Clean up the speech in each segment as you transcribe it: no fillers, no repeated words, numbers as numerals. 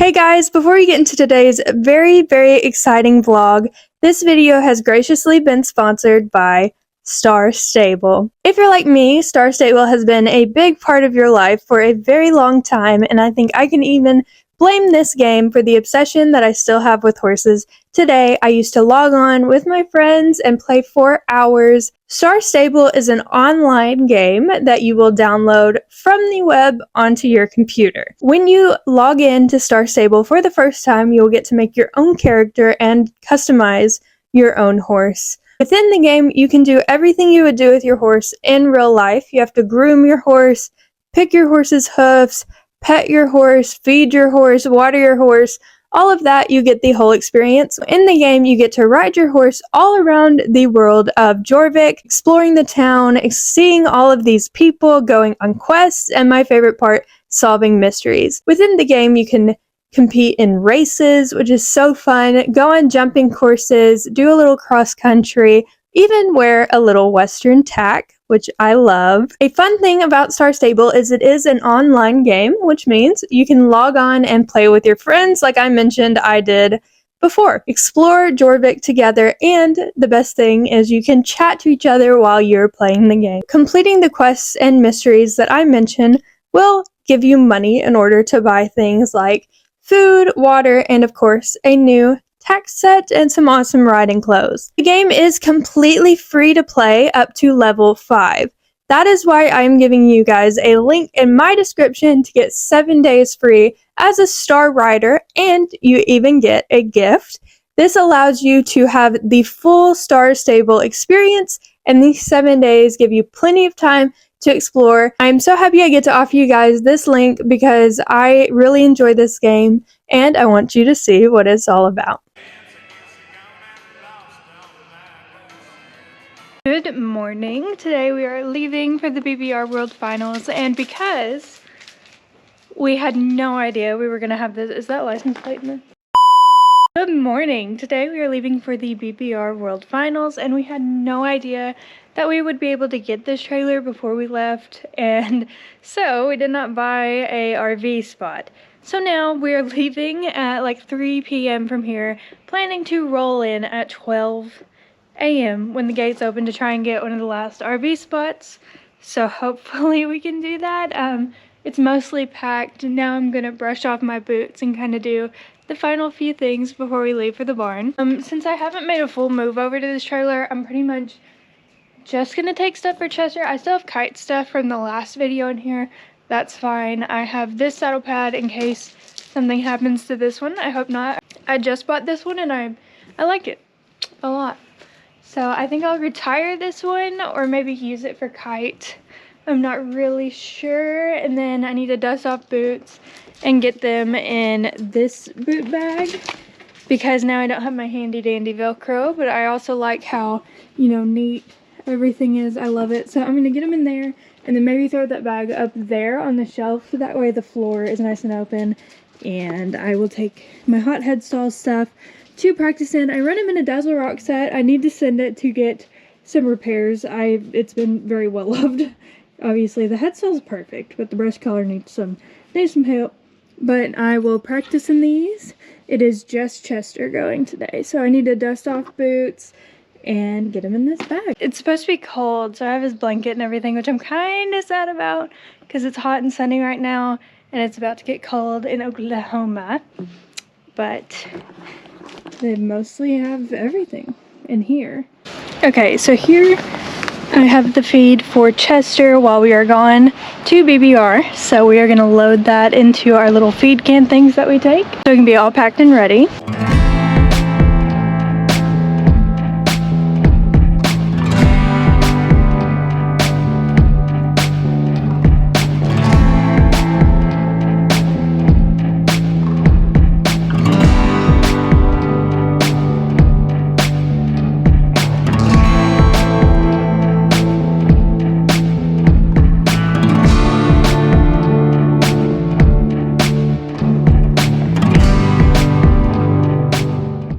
Hey guys, before we get into today's very exciting vlog, this video has graciously been sponsored by Star Stable. If you're like me, Star Stable has been a big part of your life for a very long time, and I think I can even blame this game for the obsession that I still have with horses. Today, I used to log on with my friends and play for hours. Star Stable is an online game that you will download from the web onto your computer. When you log in to Star Stable for the first time, you'll get to make your own character and customize your own horse. Within the game, you can do everything you would do with your horse in real life. You have to groom your horse, pick your horse's hoofs, pet your horse, feed your horse, water your horse, all of that. You get the whole experience. In the game, you get to ride your horse all around the world of Jorvik, exploring the town, seeing all of these people, going on quests, and my favorite part, solving mysteries. Within the game, you can compete in races, which is so fun, go on jumping courses, do a little cross country, even wear a little Western tack, which I love. A fun thing about Star Stable is it is an online game, which means you can log on and play with your friends like I mentioned I did before. Explore Jorvik together, and the best thing is you can chat to each other while you're playing the game. Completing the quests and mysteries that I mentioned will give you money in order to buy things like food, water, and of course a new tack set and some awesome riding clothes. The game is completely free to play up to level 5. That is why I'm giving you guys a link in my description to get 7 days free as a star rider, and you even get a gift. This allows you to have the full Star Stable experience, and these 7 days give you plenty of time to explore. I'm so happy I get to offer you guys this link because I really enjoy this game and I want you to see what it's all about. Good morning. Today we are leaving for the BBR World Finals, and because we had no idea we were going to have this, is that license plate in there? Good morning. Today we are leaving for the BBR World Finals, and we had no idea that we would be able to get this trailer before we left, and so we did not buy a RV spot. So now we are leaving at like 3 p.m. from here, planning to roll in at 12 a.m. when the gates open to try and get one of the last RV spots. So hopefully we can do that. It's mostly packed. Now I'm gonna brush off my boots and kind of do the final few things before we leave for the barn. Since I haven't made a full move over to this trailer, I'm pretty much just gonna take stuff for Chester. I still have kite stuff from the last video in here. That's fine. I have this saddle pad in case something happens to this one. I hope not. I just bought this one and I like it a lot. So I think I'll retire this one or maybe use it for kite. I'm not really sure. And then I need to dust off boots and get them in this boot bag because now I don't have my handy dandy Velcro, but I also like how, you know, neat everything is. I love it. So I'm going to get them in there and then maybe throw that bag up there on the shelf so that way the floor is nice and open. And I will take my hot head stall stuff to practice in. I run them in a Dazzle Rock set. I need to send it to get some repairs. It's been very well loved. Obviously the head stall is perfect, but the brush color needs some help. But I will practice in these. It is just Chester going today, so I need to dust off boots and get him in this bag. It's supposed to be cold, so I have his blanket and everything, which I'm kind of sad about because it's hot and sunny right now and it's about to get cold in Oklahoma. But they mostly have everything in here. Okay, so here I have the feed for Chester while we are gone to BBR. So we are going to load that into our little feed can things that we take so it can be all packed and ready.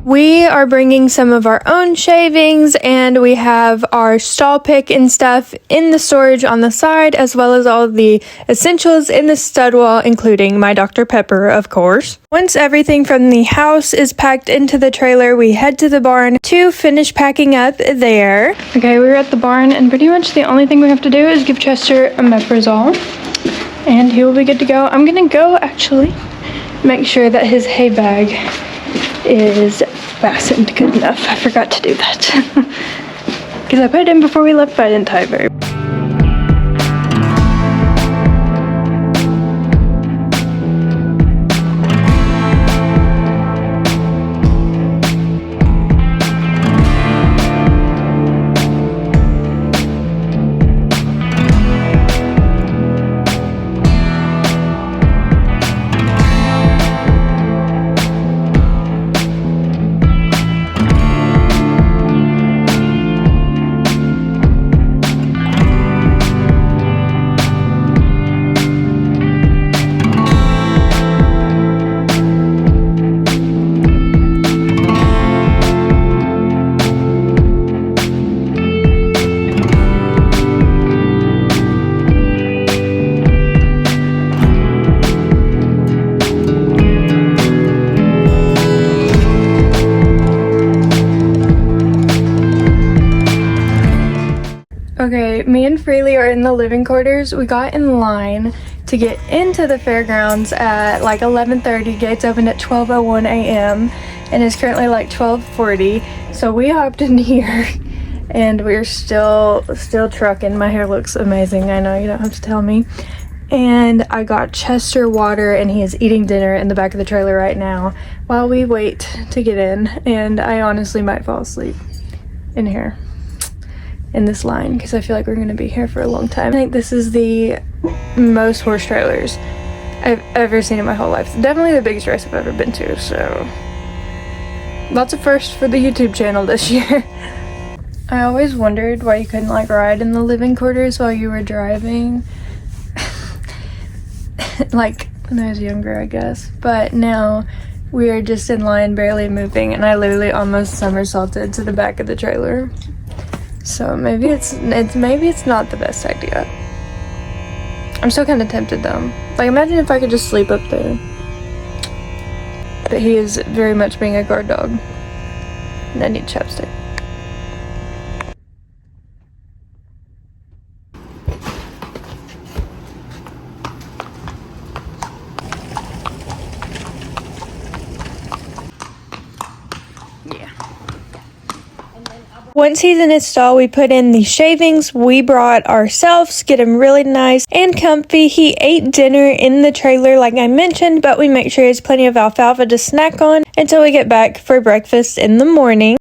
We are bringing some of our own shavings, and we have our stall pick and stuff in the storage on the side, as well as all the essentials in the stud wall, including my Dr. Pepper, of course. Once everything from the house is packed into the trailer, we head to the barn to finish packing up there. Okay, we're at the barn, and pretty much the only thing we have to do is give Chester a Meprazole, and he will be good to go. I'm gonna go actually make sure that his hay bag is fastened good enough. I forgot to do that because I put it in before we left, but I didn't tie it very well. Okay, me and Freely are in the living quarters. We got in line to get into the fairgrounds at like 11:30. Gates opened at 12:01 a.m. and it's currently like 12:40. So we hopped in here and we're still trucking. My hair looks amazing. I know, you don't have to tell me. And I got Chester water, and he is eating dinner in the back of the trailer right now while we wait to get in. And I honestly might fall asleep in here in this line because I feel like we're going to be here for a long time. I think this is the most horse trailers I've ever seen in my whole life. Definitely the biggest race I've ever been to, so lots of firsts for the YouTube channel this year. I always wondered why you couldn't like ride in the living quarters while you were driving. Like when I was younger, I guess. But now we are just in line, barely moving, and I literally almost somersaulted to the back of the trailer. So maybe it's not the best idea. I'm still kind of tempted though. Like imagine if I could just sleep up there. But he is very much being a guard dog. And I need chapstick. Once he's in his stall, we put in the shavings we brought ourselves, get him really nice and comfy. He ate dinner in the trailer like I mentioned, but we make sure he has plenty of alfalfa to snack on until we get back for breakfast in the morning.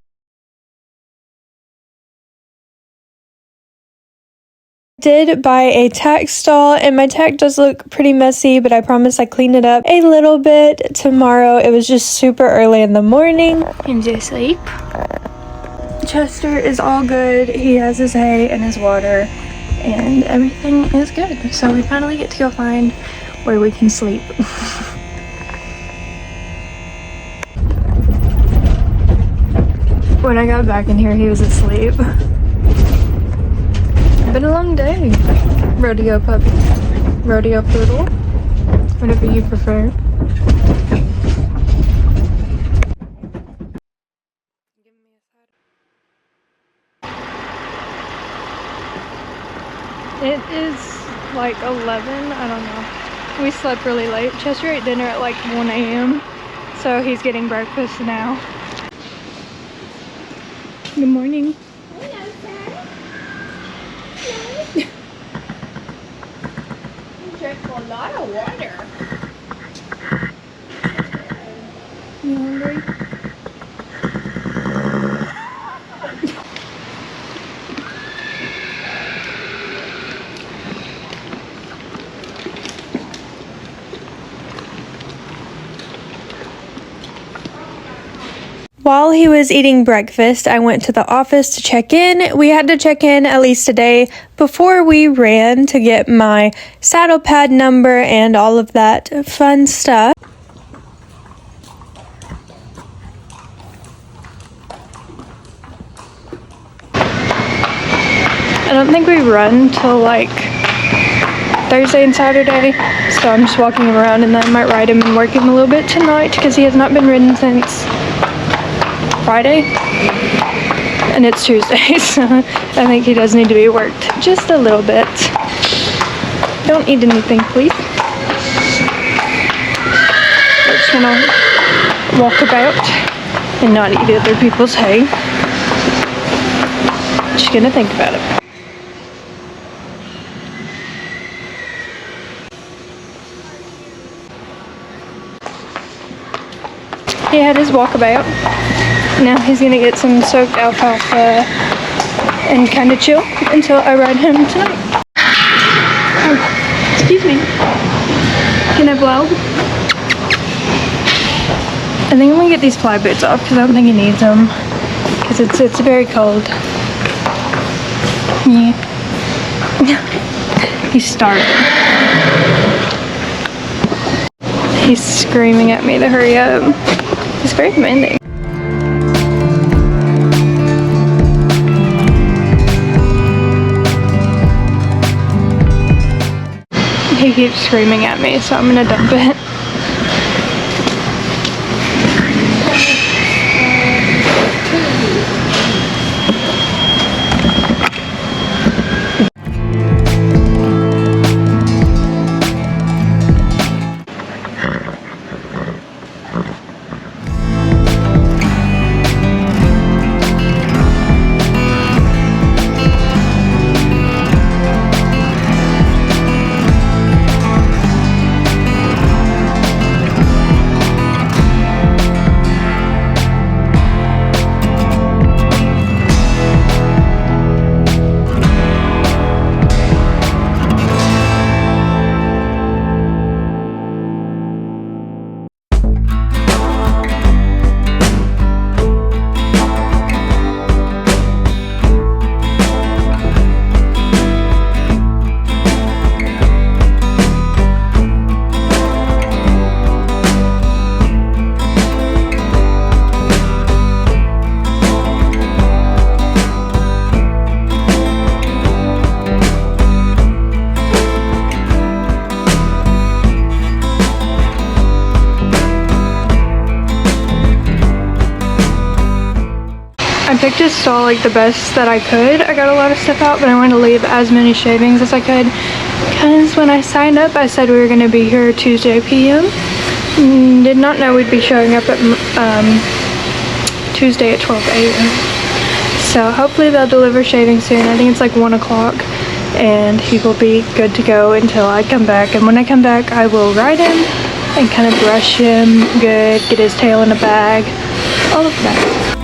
Did buy a tack stall, and my tack does look pretty messy, but I promise I cleaned it up a little bit tomorrow. It was just super early in the morning. And just sleep. Chester is all good. He has his hay and his water and everything is good. So we finally get to go find where we can sleep. When I got back in here, he was asleep. Been a long day. Rodeo puppy. Rodeo poodle. Whatever you prefer. It is like 11, I don't know. We slept really late. Chester ate dinner at like 1 a.m. So he's getting breakfast now. Good morning. Hello, sir. You drank a lot of water. You hungry? While he was eating breakfast, I went to the office to check in. We had to check in at least a day before we ran to get my saddle pad number and all of that fun stuff. don't think we run till like Thursday and Saturday, so I'm just walking him around, and then I might ride him and work him a little bit tonight because he has not been ridden since Friday, and it's Tuesday, so I think he does need to be worked just a little bit. Don't eat anything, please. We're just gonna walk about and not eat other people's hay. Just gonna think about it. He had his walkabout. Now he's gonna get some soaked alfalfa and kind of chill until I ride him tonight. Oh, excuse me. Can I blow? I think I'm gonna get these fly boots off because I don't think he needs them because it's very cold. Yeah. He's starving. He's screaming at me to hurry up. He's very demanding. He keeps screaming at me, so I'm gonna dump it. I picked his stall like the best that I could. I got a lot of stuff out, but I wanted to leave as many shavings as I could because when I signed up I said we were going to be here Tuesday p.m. Did not know we'd be showing up at Tuesday at 12 a.m. So hopefully they'll deliver shaving soon. I think it's like 1 o'clock and he will be good to go until I come back. And when I come back I will ride him and kind of brush him good, get his tail in a bag, all of that.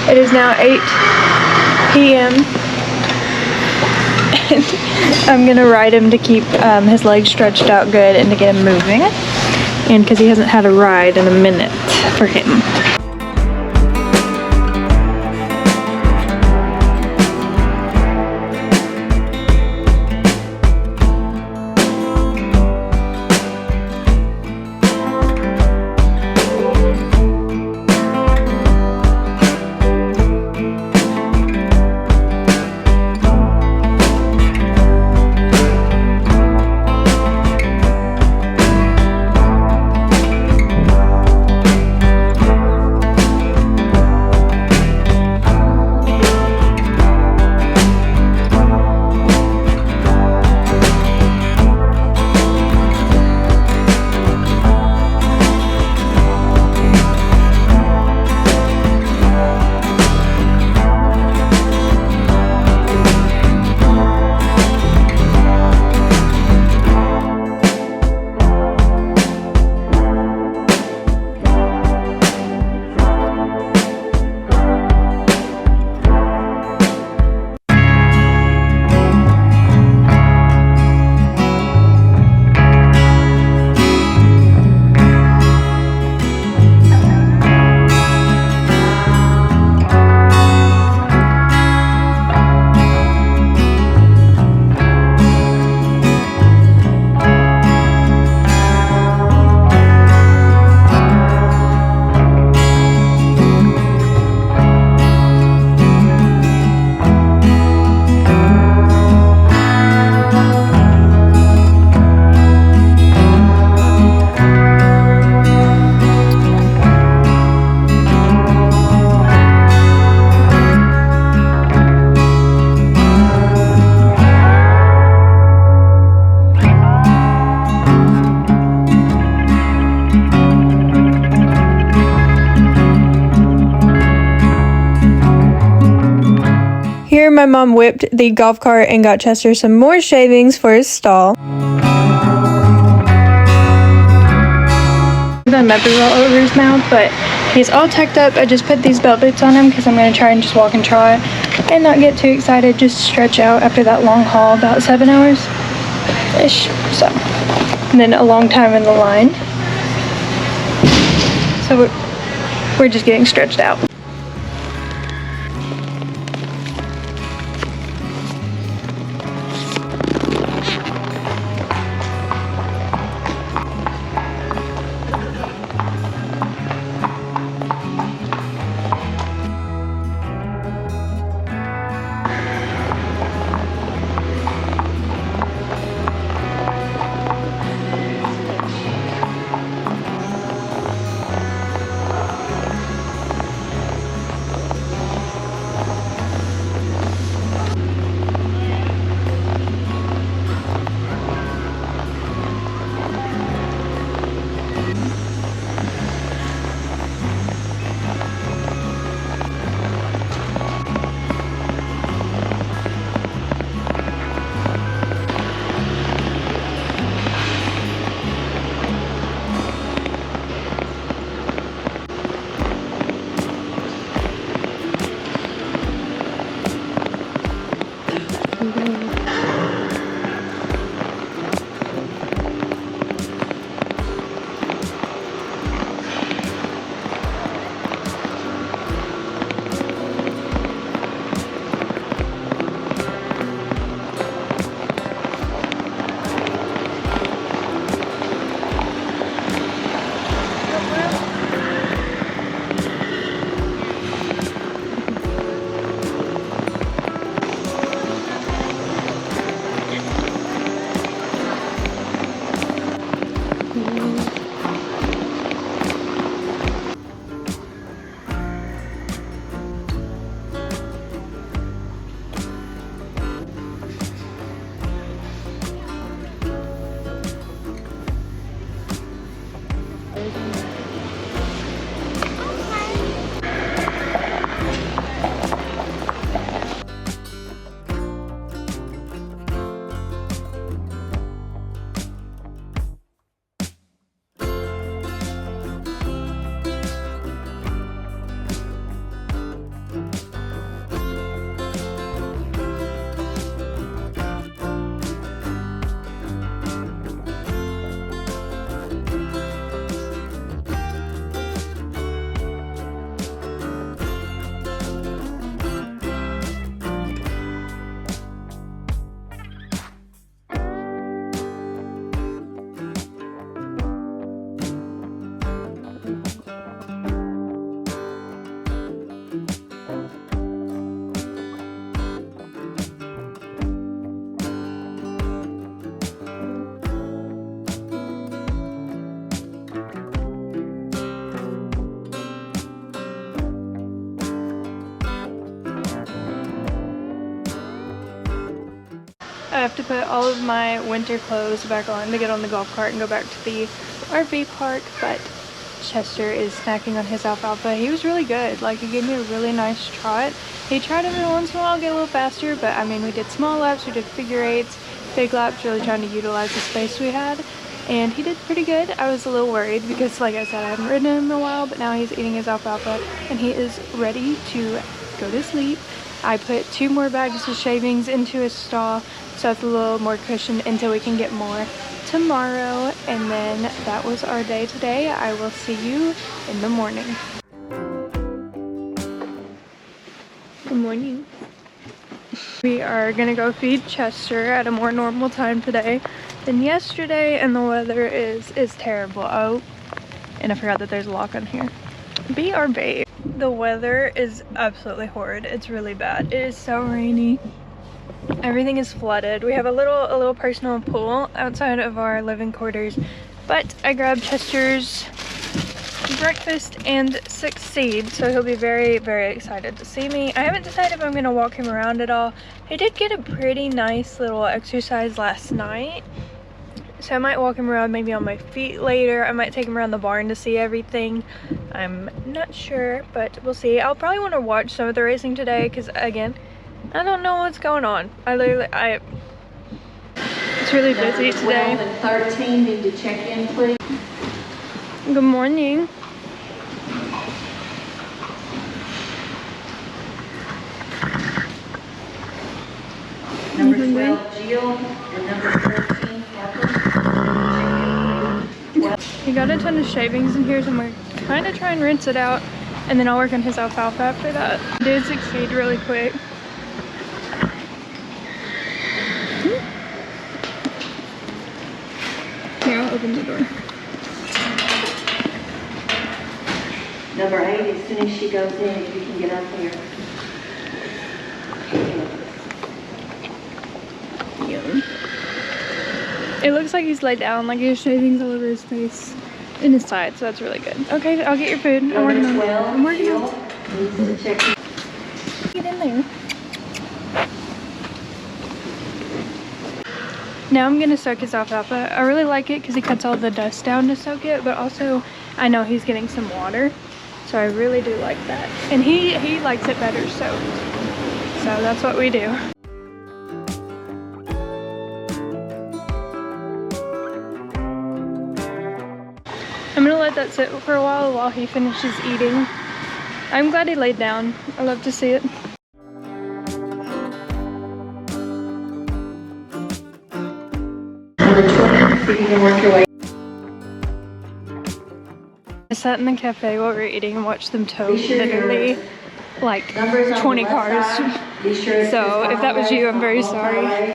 It is now 8 p.m. and I'm gonna ride him to keep his legs stretched out good and to get him moving, and because he hasn't had a ride in a minute for him. my mom whipped the golf cart and got Chester some more shavings for his stall. The memory all over his mouth, but he's all tucked up. I just put these belt loops on him because I'm going to try and just walk and trot and not get too excited, just stretch out after that long haul, about 7 hours ish. So, and then a long time in the line, so we're just getting stretched out. I have to put all of my winter clothes back on to get on the golf cart and go back to the RV park, but Chester is snacking on his alfalfa. He was really good. Like, he gave me a really nice trot. He tried every once in a while get a little faster, but I mean, we did small laps, we did figure eights, big laps, really trying to utilize the space we had, and he did pretty good. I was a little worried because, like I said, I haven't ridden him in a while, but now he's eating his alfalfa and he is ready to go to sleep. I put 2 more bags of shavings into his stall, so it's a little more cushion until we can get more tomorrow. And then that was our day today. I will see you in the morning. Good morning. We are gonna go feed Chester at a more normal time today than yesterday, and the weather is terrible. Oh, and I forgot that there's a lock on here. BR babe. The weather is absolutely horrid. It's really bad. It is so rainy. Everything is flooded. We have a little personal pool outside of our living quarters, but I grabbed Chester's breakfast and 6 seeds, so he'll be very, very excited to see me. I haven't decided if I'm gonna walk him around at all. He did get a pretty nice little exercise last night, so I might walk him around maybe on my feet later. I might take him around the barn to see everything. I'm not sure, but we'll see. I'll probably want to watch some of the racing today because, again, I don't know what's going on. It's really busy today. 12 and 13 need to check in, please. Good morning. Number 12, Jill, and number 14, Harper. He got a ton of shavings in here, so I'm gonna kind of try and rinse it out, and then I'll work on his alfalfa after that. It did succeed really quick. Here, I'll open the door. Number 8, as soon as she goes in, if you can get up there. Yeah. It looks like he's laid down, like he has shavings all over his face and his side, so that's really good. Okay, I'll get your food. I'm working on it. I'm working on it. Get in there. Now I'm gonna soak his alfalfa. I really like it because he cuts all the dust down to soak it, but also I know he's getting some water, so I really do like that. And he likes it better soaked, so that's what we do. I'm gonna let that sit for a while he finishes eating. I'm glad he laid down. I love to see it. Number 20, see if you can work your way. I sat in the cafe while we were eating and watched them tow literally like 20 cars. So if that was you, I'm very sorry.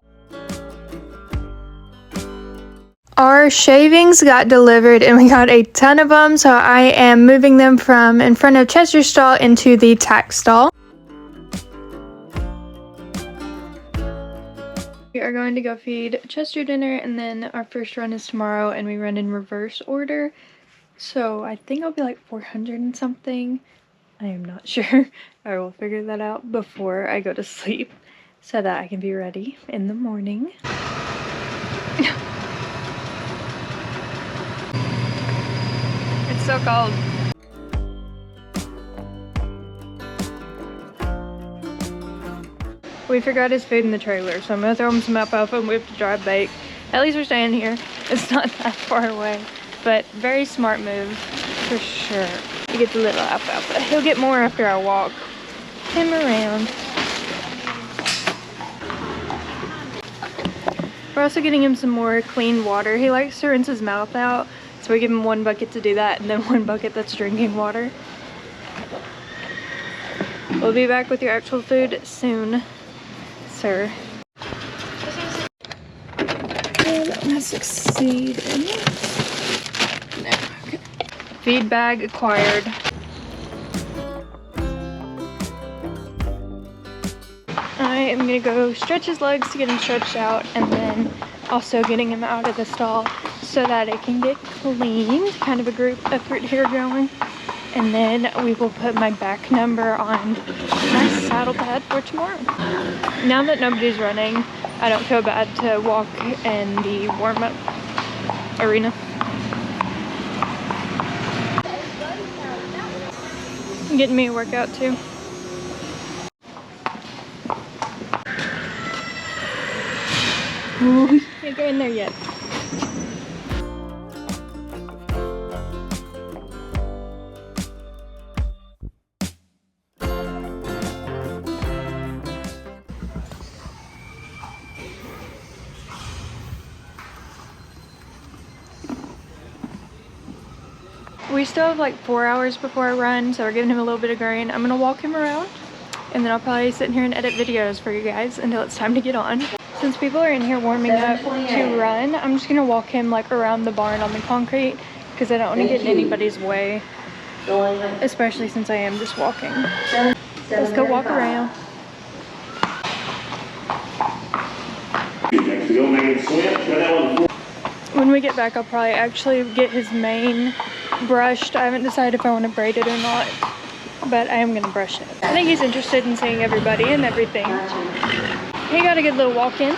Our shavings got delivered and we got a ton of them, so I am moving them from in front of Chester's stall into the tack stall. We are going to go feed Chester dinner, and then our first run is tomorrow, and we run in reverse order. So I think it'll be like 400 and something. I am not sure. I will figure that out before I go to sleep so that I can be ready in the morning. It's so cold. We forgot his food in the trailer, so I'm gonna throw him some alfalfa and we have to dry bake. At least we're staying here. It's not that far away, but very smart move for sure. He gets a little alfalfa. He'll get more after I walk him around. We're also getting him some more clean water. He likes to rinse his mouth out, so we give him one bucket to do that and then one bucket that's drinking water. We'll be back with your actual food soon, sir. I'm gonna succeed in this. No. Okay. Feed bag acquired. I am gonna go stretch his legs to get him stretched out, and then also getting him out of the stall so that it can get cleaned. Kind of a group effort here going. And then we will put my back number on my saddle pad for tomorrow. Now that nobody's running, I don't feel bad to walk in the warm-up arena. Getting me a workout too. Ooh, can't go in there yet. We still have like 4 hours before I run, so we're giving him a little bit of grain. I'm gonna walk him around, and then I'll probably sit in here and edit videos for you guys until it's time to get on. Since people are in here warming up to run, I'm just gonna walk him like around the barn on the concrete because I don't want to get in anybody's way, especially since I am just walking. Let's go walk around. When we get back, I'll probably actually get his mane brushed. I haven't decided if I want to braid it or not, but I am gonna brush it. I think he's interested in seeing everybody and everything. He got a good little walk in.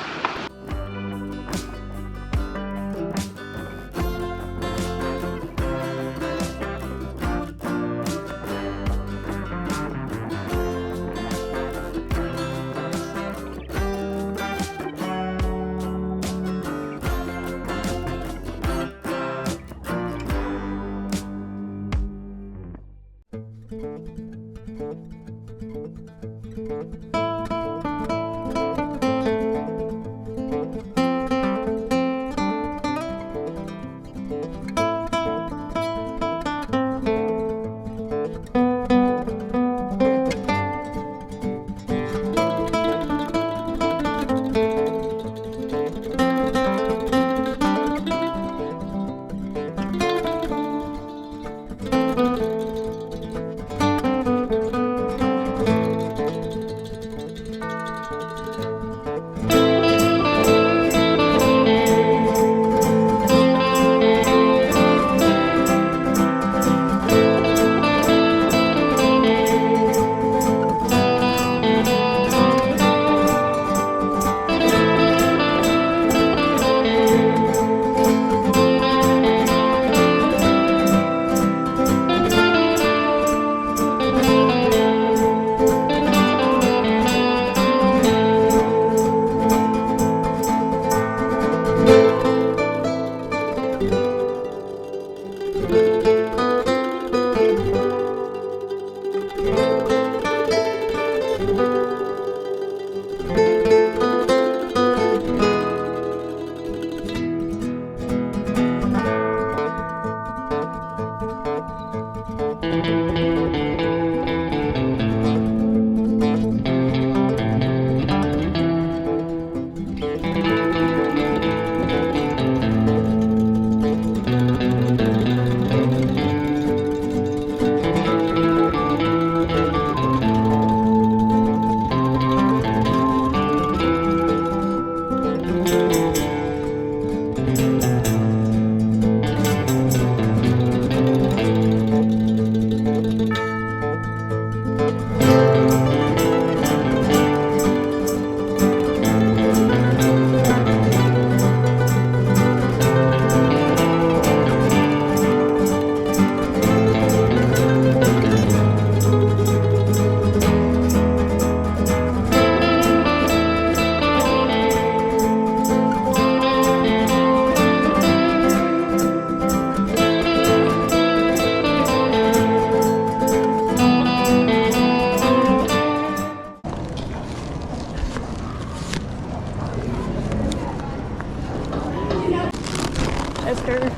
Esther,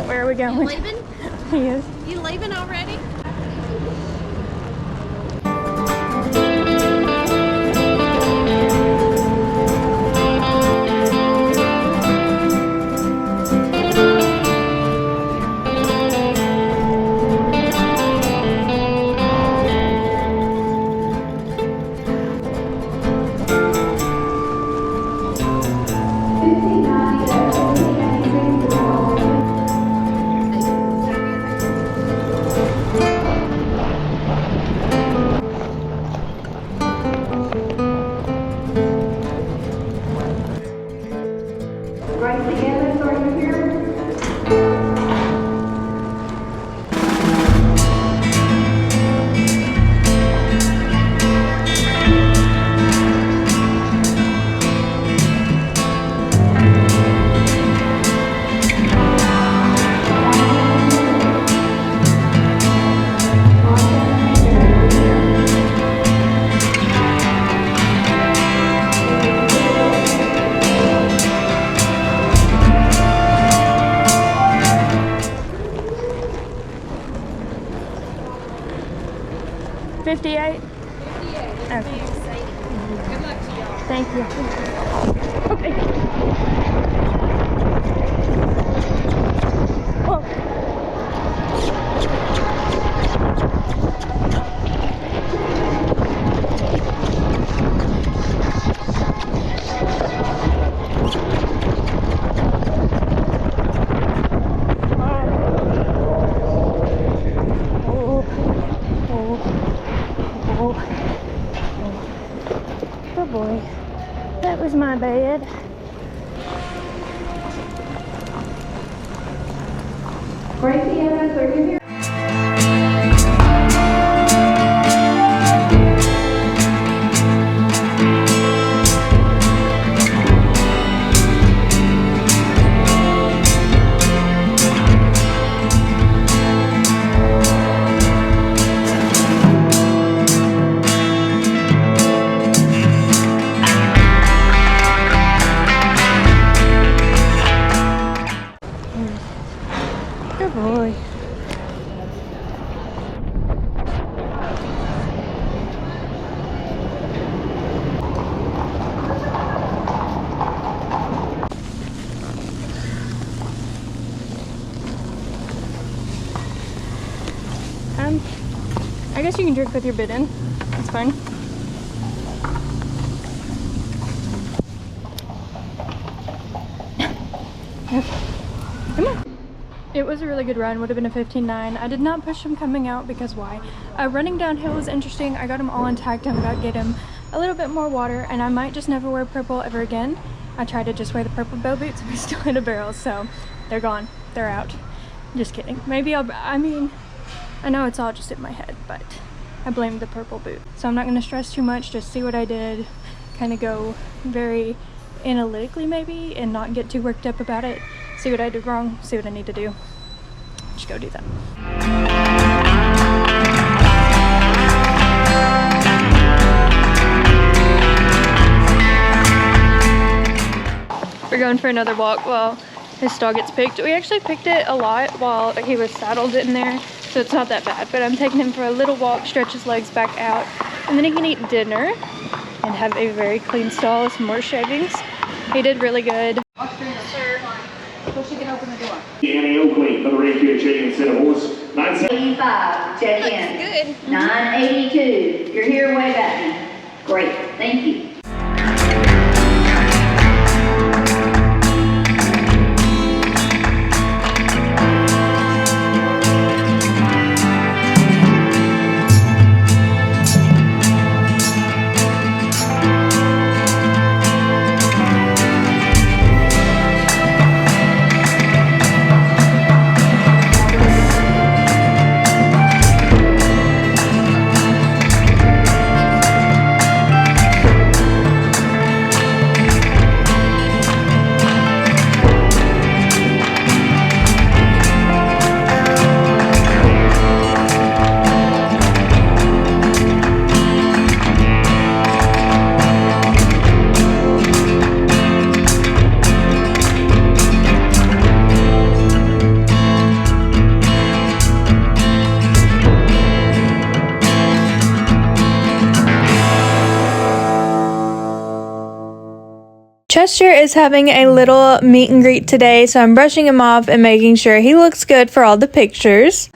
where are we going? You leaving? Yes. You leaving already? Right together, so are you here? $58? 58. Okay. Sadie. Good luck to y'all. Thank you. Okay. Oh. Oh boy, that was my bad. Gracie Evans, are you here? Good boy. I guess you can drink with your bid in. It's fine. Come on. It was a really good run. Would have been a 15.9. I did not push him coming out because why? Running downhill was interesting. I got him all intact. I'm about to get him a little bit more water, and I might just never wear purple ever again. I tried to just wear the purple bow boots and we still hit a barrel, so they're gone. They're out. Just kidding. Maybe I mean, I know it's all just in my head, but I blamed the purple boot. So I'm not going to stress too much, just see what I did, kind of go very analytically maybe, and not get too worked up about it. See what I did wrong, see what I need to do. Just go do that. We're going for another walk while his dog gets picked. We actually picked it a lot while he was saddled in there, so it's not that bad. But I'm taking him for a little walk, stretch his legs back out, and then he can eat dinner and have a very clean stall with some more shavings. He did really good. So she can open the door. Annie Oakley for the Reindeer Chicken Center Horse. 985, check in. Good. 982, you're here, wave at me. Great, thank you. Chester is having a little meet and greet today, so I'm brushing him off and making sure he looks good for all the pictures.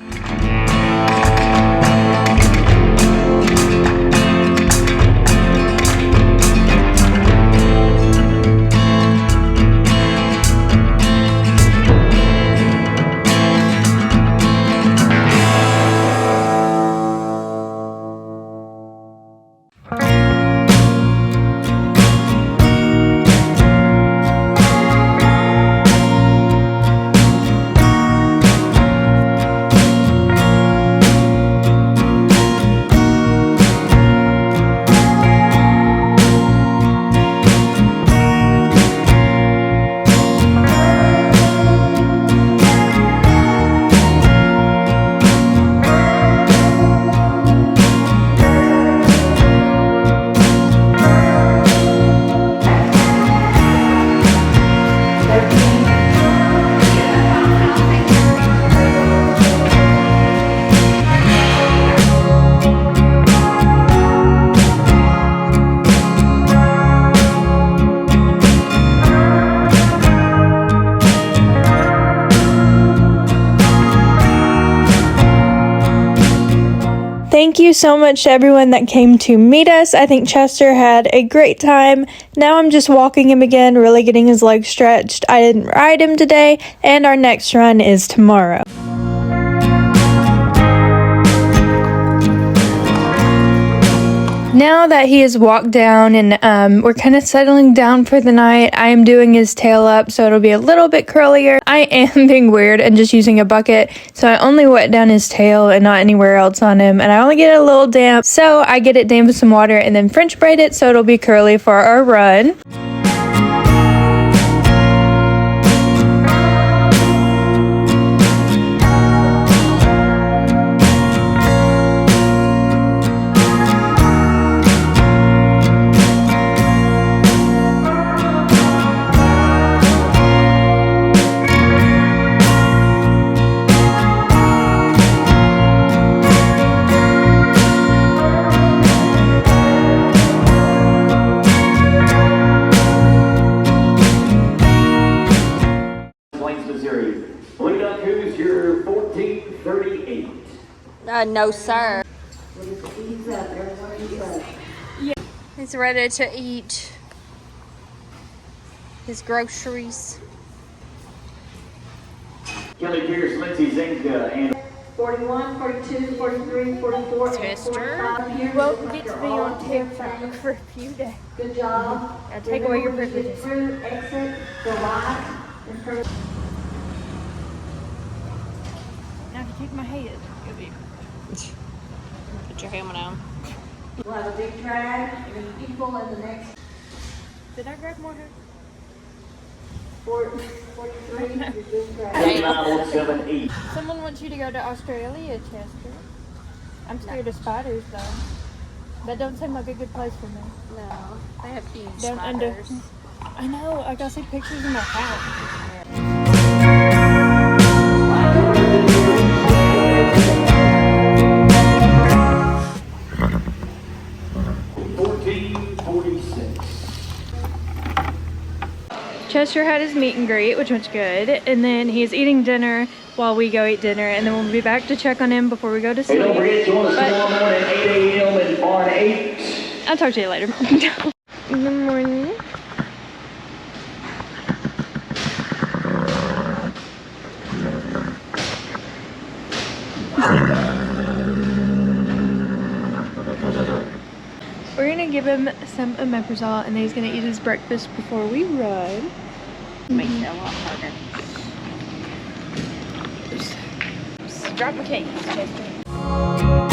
Thank you so much to everyone that came to meet us. I think Chester had a great time. Now I'm just walking him again, really getting his legs stretched. I didn't ride him today, and our next run is tomorrow. Now that he has walked down and we're kind of settling down for the night, I am doing his tail up so it'll be a little bit curlier. I am being weird and just using a bucket, so I only wet down his tail and not anywhere else on him, and I only get it a little damp, so I get it damp with some water and then French braid it so it'll be curly for our run. choose your 1438. No, sir. Ease up, everyone ease up. He's ready to eat his groceries. Kelly Pierce, Lindsay Zinga, and 41, 42, 43, 44, and Tester. 45 here. Won't get to be on camera for a few days. Good job. Now take away your Remember, when you privileges. get through, exit, go right, and turn. Now if you take my head, you'll be. Put your helmet on. We'll have a big drag, and then people in the next Did I grab more hair? 43, your big drag. 49078. Someone wants you to go to Australia, Chester. I'm scared of spiders though. That don't seem like a good place for me. No, they have huge Down spiders. under. I know, I gotta see pictures in my house. 1446. Chester had his meet and greet, which was good, and then he's eating dinner while we go eat dinner, and then we'll be back to check on him before we go to Hey, don't sleep. forget, join us But- tomorrow morning at 8 a.m. in barn 8. I'll talk to you later. Good morning. We're gonna give him some omeprazole, and then he's gonna eat his breakfast before we ride. Makes it a lot harder. Drop a cake, Chester.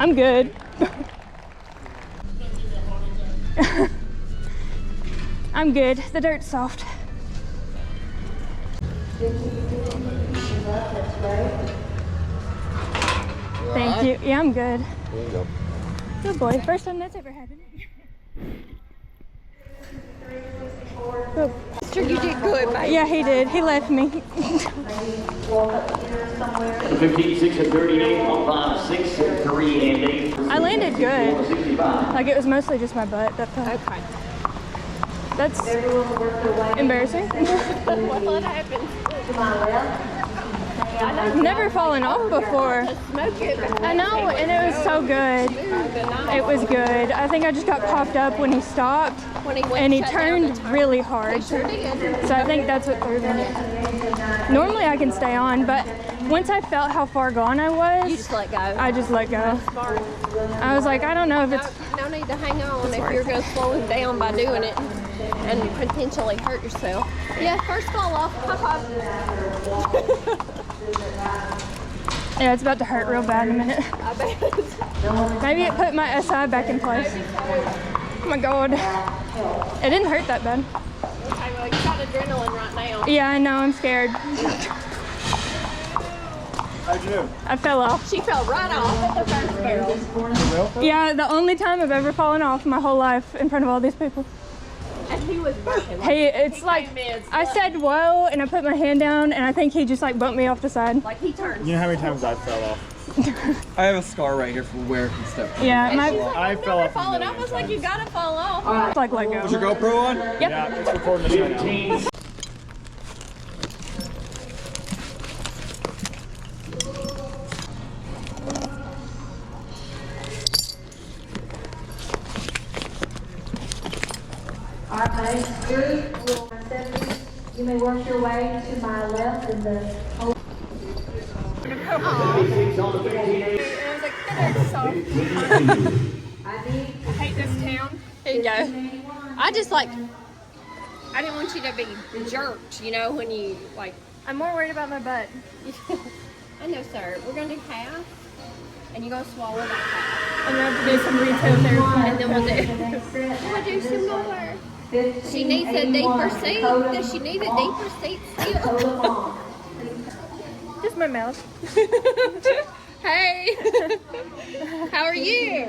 I'm good. I'm good. The dirt's soft. Thank you. Yeah, I'm good. There you go. Good boy. First time that's ever happened. Oh. Sure, you did good, babe. Yeah, he did. He left me. 56 and 38, 156 and 3 and 8. I landed good. 65. Like, it was mostly just my butt that fell. Okay. That's embarrassing. What happened? I've never fallen off before. Smoke it. I know, and it was so good. It was good. I think I just got popped up when he stopped, When he went and he shut down turned the really hard. So I think that's what threw me. Normally I can stay on, but once I felt how far gone I You was, just let go. I just let go. I was like, I don't know if it's... No need to hang on if you're going to slow him down by doing it and potentially hurt yourself. Yeah, first fall off. High five. Yeah, it's about to hurt real bad in a minute. I bet. Maybe it put my SI back in place. Oh my god. It didn't hurt that bad. Okay, well, you got adrenaline right now. Yeah, I know, I'm scared. How'd you do? I fell off. She fell right off at the first barrel. Yeah, the only time I've ever fallen off in my whole life in front of all these people. And he was working. Hey, it's like, I said whoa, and I put my hand down, and I think he just like bumped me off the side. Like he turned. You know how many times I fell off? I have a scar right here from where he stepped. Yeah, my, I fell off. Falling off. I was like, you gotta fall off. it's like let go. Was your GoPro on? Yep. Yeah, it's recording this right now. 15. All right, guys, group, you may work your way to my left in the whole. 56 on the 15. I hate this town. Here you go. I just like, I didn't want you to be jerked, you know, when you like. I'm more worried about my butt. I know, sir. We're gonna do half, and you're gonna swallow that half, I'm gonna have to do some retail therapy. and then we'll do some more. She needs a deeper seat. Does she need a deeper seat still? Just my mouth. Hey, how are you?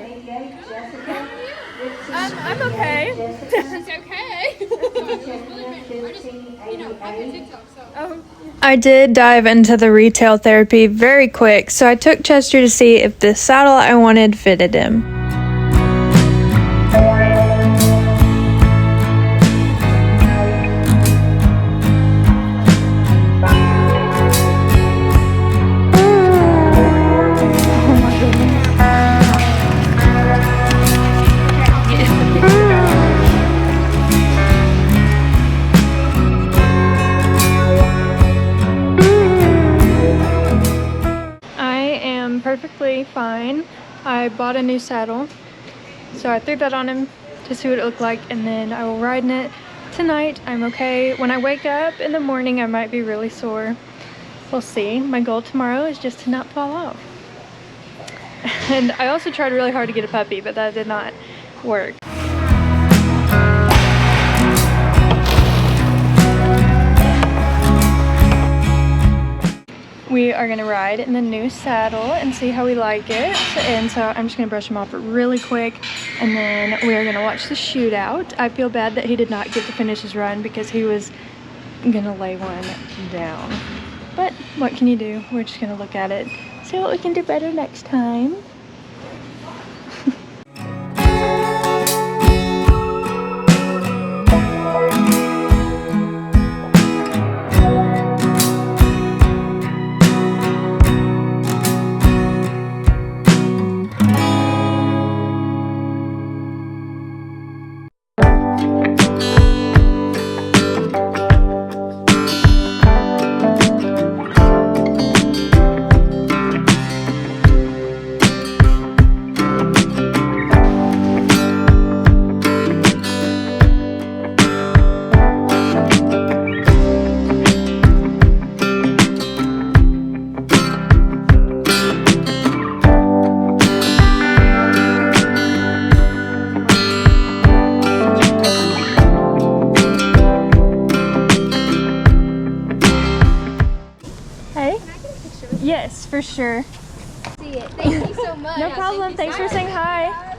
I'm okay. It's okay. I did dive into the retail therapy very quick, so I took Chester to see if the saddle I wanted fitted him. Perfectly fine. I bought a new saddle, so I threw that on him to see what it looked like, and then I will ride in it tonight. I'm okay. When I wake up in the morning, I might be really sore. We'll see. My goal tomorrow is just to not fall off. And I also tried really hard to get a puppy, but that did not work. We are gonna ride in the new saddle and see how we like it. And so I'm just gonna brush him off really quick, and then we are gonna watch the shootout. I feel bad that he did not get to finish his run because he was gonna lay one down. But what can you do? We're just gonna look at it, see what we can do better next time. sure. See it. Thank you so much. No problem. Thanks for saying hi.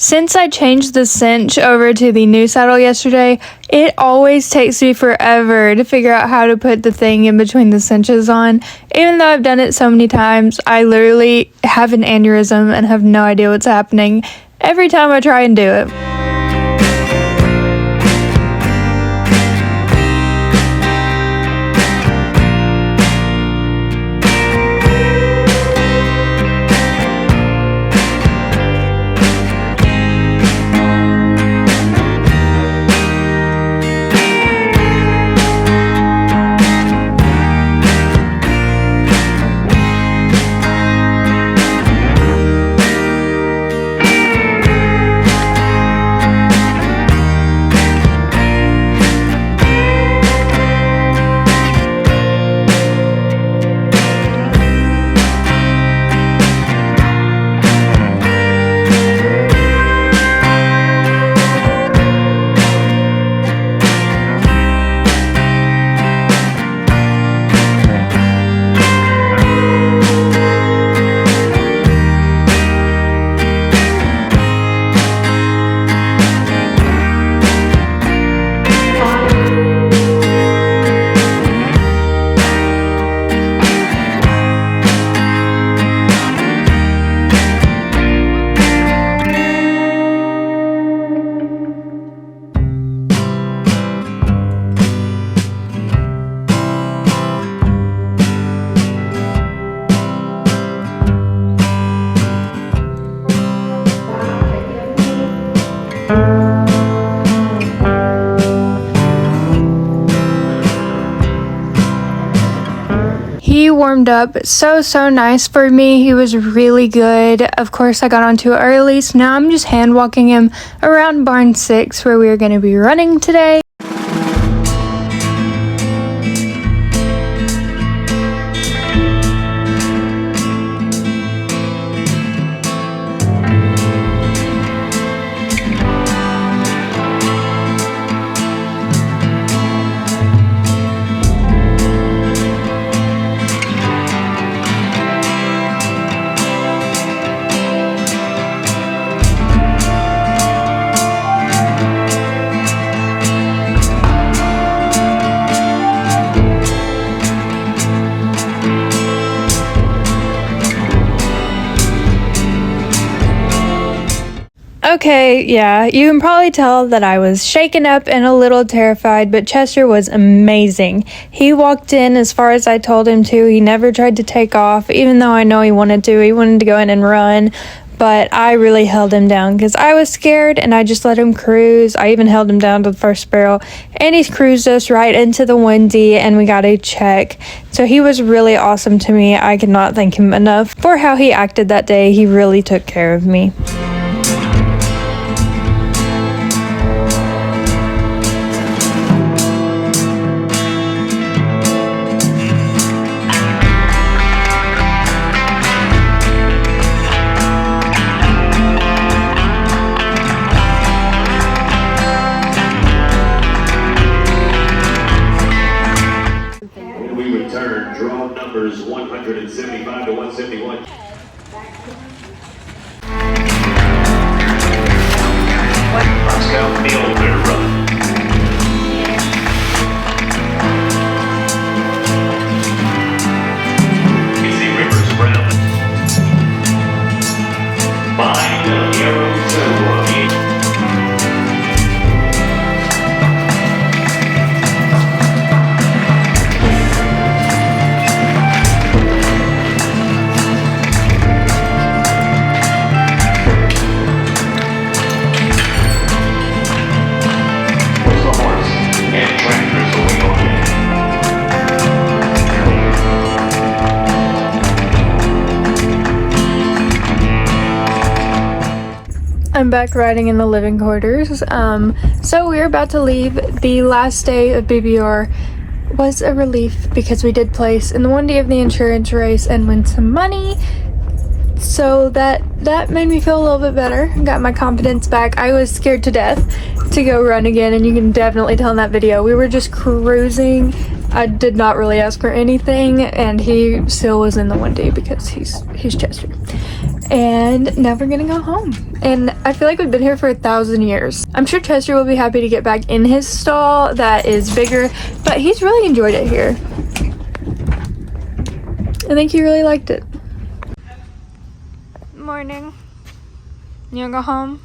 Since I changed the cinch over to the new saddle yesterday, it always takes me forever to figure out how to put the thing in between the cinches on. Even though I've done it so many times, I literally have an aneurysm and have no idea what's happening every time I try and do it. warmed up so nice for me. He was really good. Of course, I got onto it early, so now I'm just hand walking him around barn 6 where we are going to be running today. Okay, yeah, you can probably tell that I was shaken up and a little terrified, but Chester was amazing. He walked in as far as I told him to. He never tried to take off, even though I know he wanted to. He wanted to go in and run, but I really held him down because I was scared and I just let him cruise. I even held him down to the first barrel, and he cruised us right into the windy, and we got a check. So he was really awesome to me. I cannot thank him enough for how he acted that day. He really took care of me. Draw numbers 175 to 171. Moscow, Neil, clear to run. Easy Rivers, Brown. Behind the arrow to I'm back riding in the living quarters. So we're about to leave. The last day of BBR was a relief because we did place in the one day of the insurance race and win some money. So that made me feel a little bit better. Got my confidence back. I was scared to death to go run again, and you can definitely tell in that video. We were just cruising. I did not really ask for anything, and he still was in the one day because he's Chester. And now we're gonna go home. And I feel like we've been here for 1,000 years. I'm sure Chester will be happy to get back in his stall that is bigger, but he's really enjoyed it here. I think he really liked it. Morning. You wanna go home?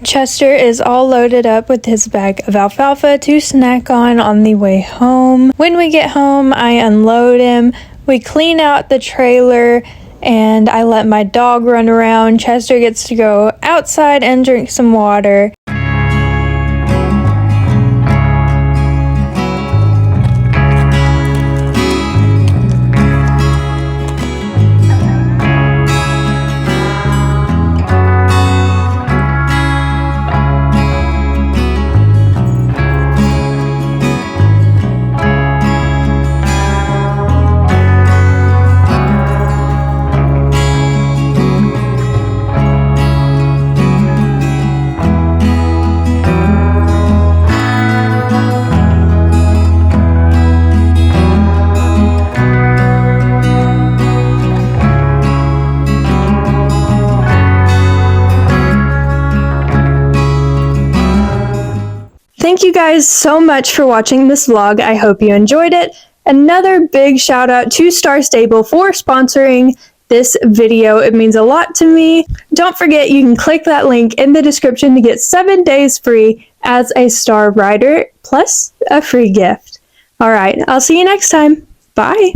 Chester is all loaded up with his bag of alfalfa to snack on the way home. When we get home, I unload him. We clean out the trailer and I let my dog run around. Chester gets to go outside and drink some water. Thank you guys so much for watching this vlog. I hope you enjoyed it. Another big shout out to Star Stable for sponsoring this video. It means a lot to me. Don't forget, you can click that link in the description to get 7 days free as a star rider, plus a free gift. All right, I'll see you next time. Bye.